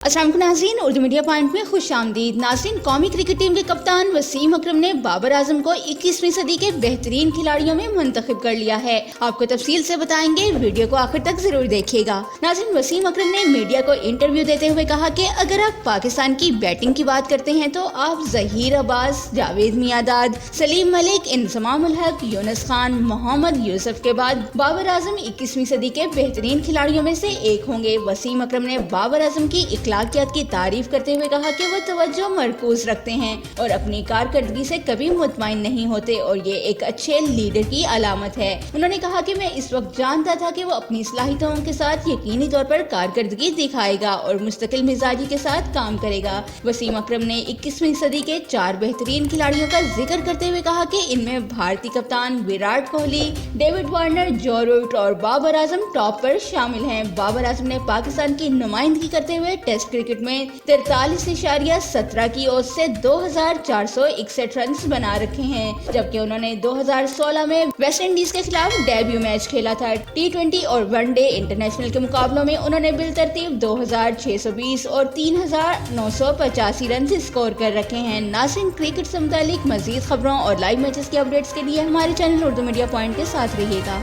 अस्सलाम वालेकुम नाज़रीन, उर्दू मीडिया पॉइंट में खुश आमदीद। नाज़रीन, कौमी क्रिकेट टीम के कप्तान वसीम अकरम ने बाबर आजम को 21वीं सदी के बेहतरीन खिलाड़ियों में मुंतखब कर लिया है। आपको तफसील से बताएंगे, वीडियो को आखिर तक जरूर देखिएगा। नाज़रीन, वसीम अकरम ने मीडिया को इंटरव्यू देते हुए कहा कि अगर आप पाकिस्तान की बैटिंग की बात करते हैं तो आप ज़हीर अब्बास, जावेद मियांदाद, सलीम मलिक, इंजमाम उल हक, यूनुस खान, मोहम्मद यूसुफ के बाद बाबर आजम 21वीं सदी के बेहतरीन खिलाड़ियों में से एक होंगे। वसीम अकरम ने बाबर आजम की अखलाकियात की तारीफ करते हुए कहा कि वो तवज्जो मरकूज रखते हैं और अपनी कारकर्दगी से कभी मुतमईन नहीं होते और ये एक अच्छे लीडर की अलामत है। उन्होंने कहा कि मैं इस वक्त जानता था कि वो अपनी सलाहियतों के साथ यकीनी तौर पर कारकर्दगी दिखाएगा और मुस्तकिल मिजाजी के साथ काम करेगा। वसीम अकरम ने 21वीं सदी के 4 बेहतरीन खिलाड़ियों का जिक्र करते हुए कहा कि इनमें भारतीय कप्तान विराट कोहली, डेविड वार्नर, जो रूट और बाबर आजम टॉप पर शामिल हैं। बाबर आजम ने पाकिस्तान की नुमाइंदगी करते हुए टेस्ट क्रिकेट में 43.17 की औसत से 2461 रन बना रखे हैं, जबकि उन्होंने 2016 में वेस्ट इंडीज के खिलाफ डेब्यू मैच खेला था। टी20 और वनडे इंटरनेशनल के मुकाबलों में उन्होंने बिलतरतीब 2620 और 3985 रन स्कोर कर रखे हैं। नाज़रीन, क्रिकेट से मुतालिक मजीद खबरों और लाइव मैचेस की अपडेट्स के लिए हमारे चैनल उर्दू मीडिया पॉइंट के साथ रहिएगा।